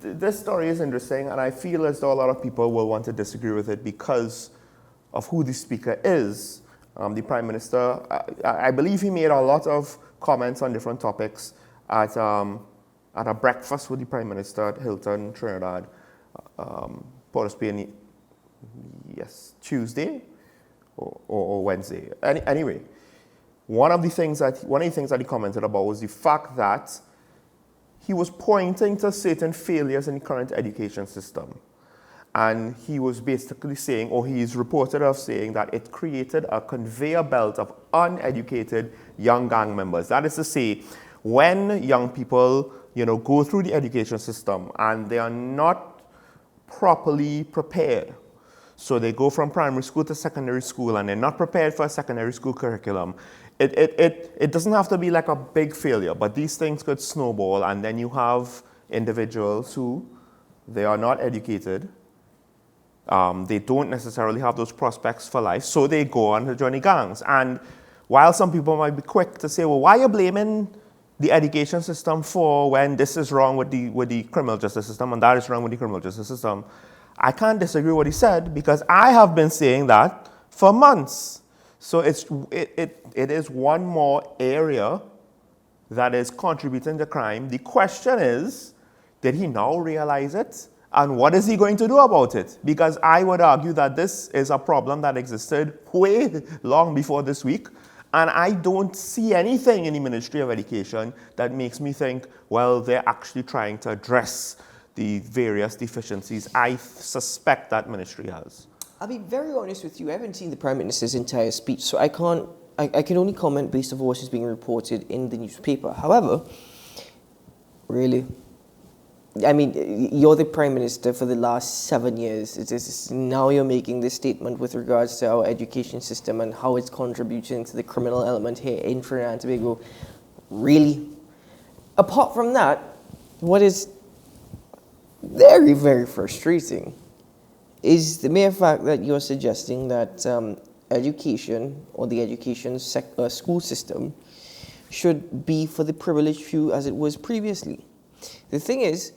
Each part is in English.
this story is interesting, and I feel as though a lot of people will want to disagree with it because of who the speaker is. The Prime Minister, I believe he made a lot of comments on different topics at a breakfast with the Prime Minister at Hilton, Trinidad, Port of Spain, yes, Tuesday or Wednesday. Anyway, one of the things that he commented about was the fact that he was pointing to certain failures in the current education system. And he was basically saying, or he's reported of saying, that it created a conveyor belt of uneducated young gang members. That is to say, when young people, go through the education system and they are not properly prepared, so they go from primary school to secondary school and they're not prepared for a secondary school curriculum, it doesn't have to be like a big failure, but these things could snowball, and then you have individuals who, they are not educated. They don't necessarily have those prospects for life, so they go on to join the gangs. And while some people might be quick to say, well, why are you blaming the education system for when this is wrong with the criminal justice system and that is wrong with the criminal justice system, I can't disagree with what he said, because I have been saying that for months. So it is one more area that is contributing to crime. The question is, did he now realize it? And what is he going to do about it? Because I would argue that this is a problem that existed way long before this week. And I don't see anything in the Ministry of Education that makes me think, well, they're actually trying to address the various deficiencies I suspect that ministry has. I'll be very honest with you. I haven't seen the Prime Minister's entire speech, so I can only comment based on what is being reported in the newspaper. However, really, I mean, you're the Prime Minister for the last 7 years. Now you're making this statement with regards to our education system and how it's contributing to the criminal element here in Trinidad and Tobago. Really? Apart from that, what is very, very frustrating is the mere fact that you're suggesting that education or the education school system should be for the privileged few as it was previously. The thing is,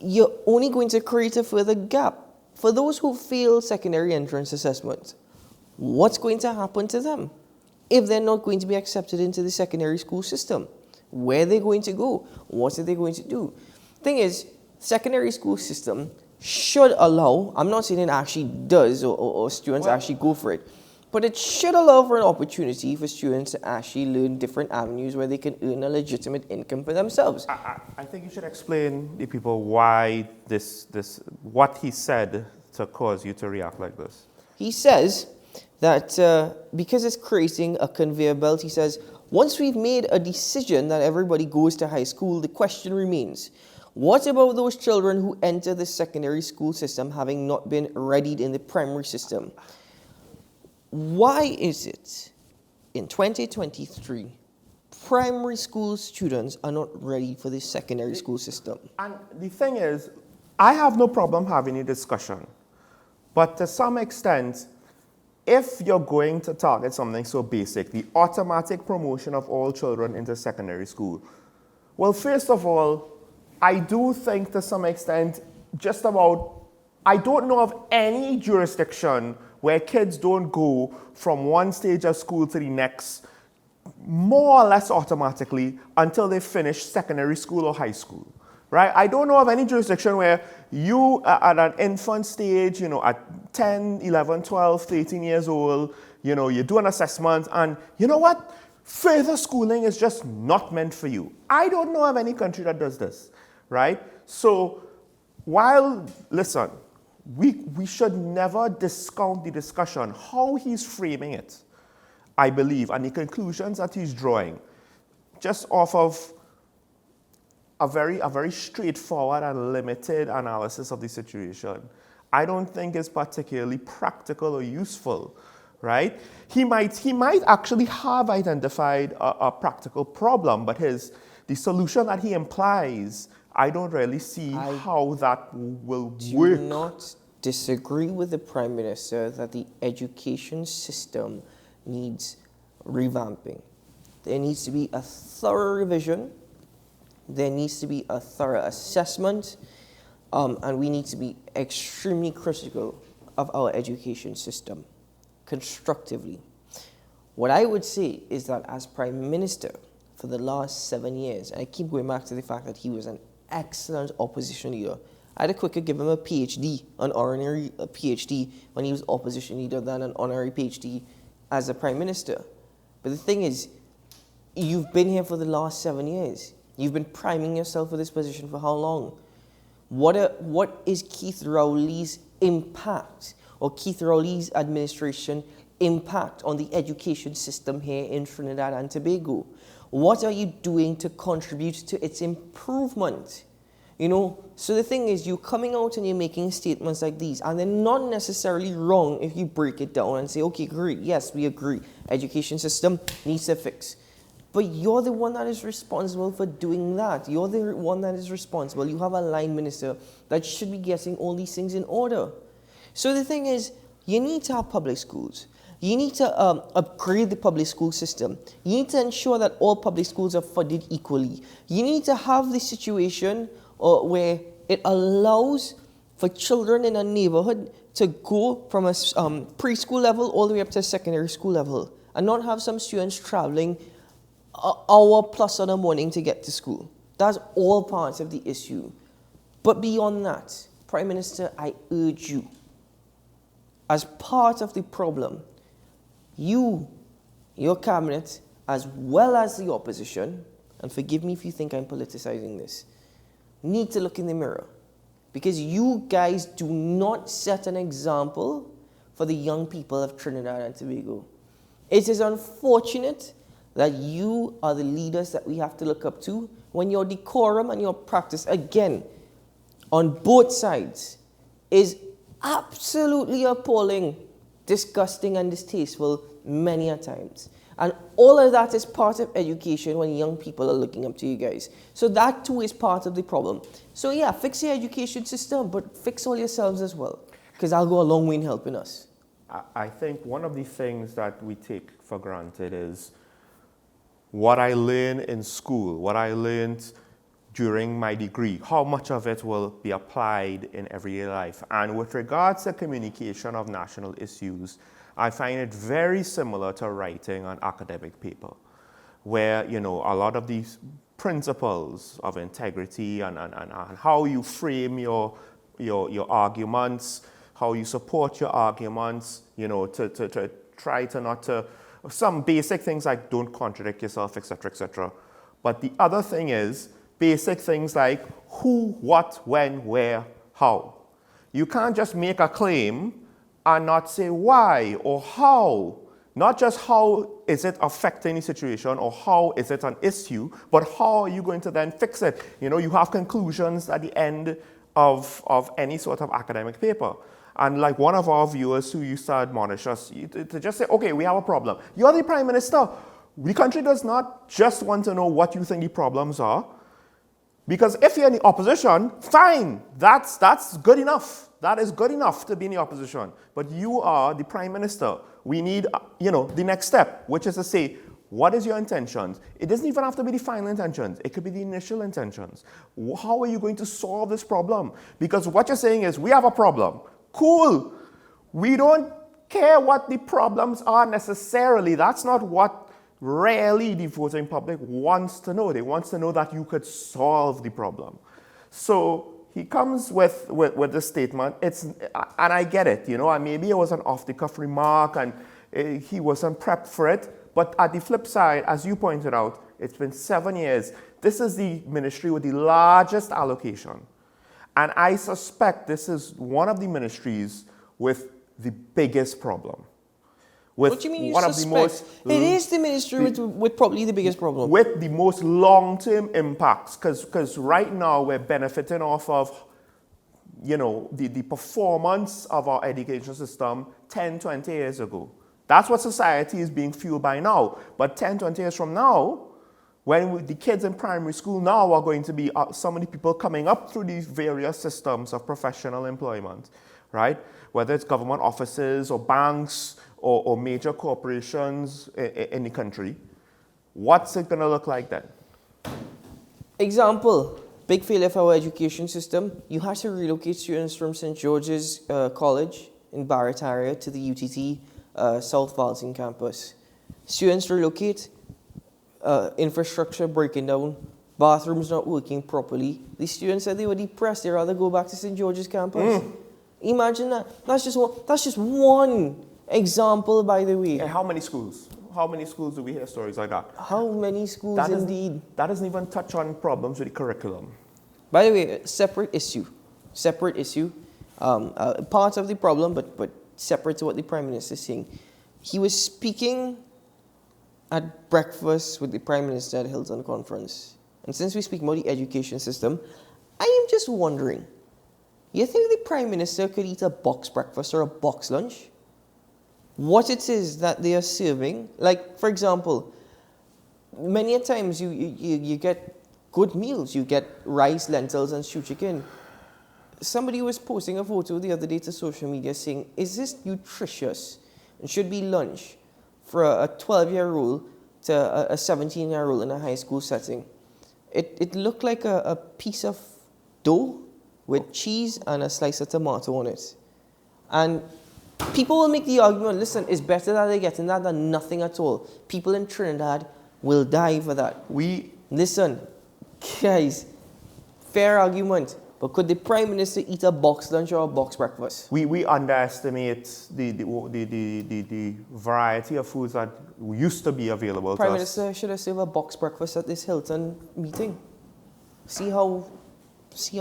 you're only going to create a further gap. For those who fail secondary entrance assessment, what's going to happen to them if they're not going to be accepted into the secondary school system? Where are they going to go? What are they going to do? Thing is, secondary school system should allow, I'm not saying it actually does or students actually go for it, but it should allow for an opportunity for students to actually learn different avenues where they can earn a legitimate income for themselves. I think you should explain to people why what he said to cause you to react like this. He says that because it's creating a conveyor belt, he says, once we've made a decision that everybody goes to high school, the question remains, what about those children who enter the secondary school system having not been readied in the primary system? Why is it in 2023 primary school students are not ready for the secondary school system? And the thing is, I have no problem having a discussion. But to some extent, if you're going to target something so basic, the automatic promotion of all children into secondary school, well, first of all, I do think to some extent, I don't know of any jurisdiction where kids don't go from one stage of school to the next more or less automatically until they finish secondary school or high school, right? I don't know of any jurisdiction where you at an infant stage, at 10, 11, 12, 13 years old, you do an assessment and you know what? Further schooling is just not meant for you. I don't know of any country that does this, right? So listen, we should never discount the discussion, how he's framing it, I believe, and the conclusions that he's drawing, just off of a very straightforward and limited analysis of the situation, I don't think is particularly practical or useful, right? He might actually have identified a practical problem, but the solution that he implies, I don't really see how that will work. Do not disagree with the Prime Minister that the education system needs revamping. There needs to be a thorough revision there needs to be a thorough assessment, and we need to be extremely critical of our education system, constructively. What I would say is that as Prime Minister for the last 7 years, and I keep going back to the fact that he was an excellent opposition leader. I'd quicker give him a PhD, an honorary PhD, when he was opposition leader than an honorary PhD as a Prime Minister. But the thing is, you've been here for the last 7 years. You've been priming yourself for this position for how long? What is Keith Rowley's impact, or Keith Rowley's administration impact on the education system here in Trinidad and Tobago? What are you doing to contribute to its improvement? You know, so the thing is, you're coming out and you're making statements like these, and they're not necessarily wrong if you break it down and say, okay, great, yes, we agree, education system needs to fix. But you're the one that is responsible for doing that. You're the one that is responsible. You have a line minister that should be getting all these things in order. So the thing is, you need to have public schools. You need to upgrade the public school system. You need to ensure that all public schools are funded equally. You need to have the situation where it allows for children in a neighborhood to go from a preschool level all the way up to secondary school level, and not have some students traveling an hour plus in the morning to get to school. That's all parts of the issue. But beyond that, Prime Minister, I urge you, as part of the problem, you, your cabinet, as well as the opposition, and forgive me if you think I'm politicizing this, need to look in the mirror, because you guys do not set an example for the young people of Trinidad and Tobago. It is unfortunate that you are the leaders that we have to look up to when your decorum and your practice, again, on both sides, is absolutely appalling, disgusting, and distasteful many a times. And all of that is part of education when young people are looking up to you guys. So that too is part of the problem. So yeah, fix your education system, but fix all yourselves as well, because I'll go a long way in helping us. I think one of the things that we take for granted is what I learned in school, what I learned during my degree, how much of it will be applied in everyday life. And with regards to communication of national issues, I find it very similar to writing an academic paper, where, you know, a lot of these principles of integrity and how you frame your arguments, how you support your arguments, you know, to try to not to, some basic things like don't contradict yourself, etc., etc. But the other thing is basic things like who, what, when, where, how. You can't just make a claim and not say why or how. Not just how is it affecting the situation or how is it an issue, but how are you going to then fix it? You know, you have conclusions at the end of any sort of academic paper. And like one of our viewers who used to admonish us to just say, okay, we have a problem. You're the Prime Minister. The country does not just want to know what you think the problems are. Because if you're in the opposition, fine, that's good enough. That is good enough to be in the opposition. But you are the Prime Minister. We need, you know, the next step, which is to say, what is your intentions? It doesn't even have to be the final intentions. It could be the initial intentions. How are you going to solve this problem? Because what you're saying is, we have a problem. Cool. We don't care what the problems are necessarily. That's not what rarely the voting public wants to know. They want to know that you could solve the problem. So he comes with this statement. And I get it, you know, and maybe it was an off-the-cuff remark and he wasn't prepped for it. But at the flip side, as you pointed out, it's been 7 years. This is the ministry with the largest allocation. And I suspect this is one of the ministries with the biggest problem. What do you mean you suspect? It is the ministry with probably the biggest problem. With the most long-term impacts, because right now we're benefiting off of, you know, the performance of our education system 10, 20 years ago. That's what society is being fueled by now. But 10, 20 years from now, when the kids in primary school now are going to be so many people coming up through these various systems of professional employment, right? Whether it's government offices or banks or major corporations in the country, what's it going to look like then? Example, big failure for our education system. You had to relocate students from St. George's College in Barrett to the UTT South Valsing campus. Students relocate, infrastructure breaking down, bathrooms not working properly. The students said they were depressed. They'd rather go back to St. George's campus. Imagine that. That's just one example, by the way. And how many schools? How many schools do we hear stories like that? How many schools indeed? That doesn't even touch on problems with the curriculum. By the way, separate issue. Part of the problem, but separate to what the Prime Minister is saying. He was speaking at breakfast with the Prime Minister at Hilton Conference. And since we speak about the education system, I am just wondering, you think the Prime Minister could eat a box breakfast or a box lunch? What it is that they are serving, like, for example, many a times you get good meals. You get rice, lentils, and stew chicken. Somebody was posting a photo the other day to social media saying, is this nutritious? It should be lunch for a 12-year-old to a 17-year-old in a high school setting. It looked like a piece of dough with cheese and a slice of tomato on it. And people will make the argument, listen, it's better that they're getting that than nothing at all. People in Trinidad will die for that. Listen, guys, fair argument. But could the Prime Minister eat a box lunch or a box breakfast? We underestimate the variety of foods that used to be available Prime to Minister should have served a box breakfast at this Hilton meeting. See how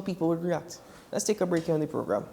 people would react. Let's take a break here on the program.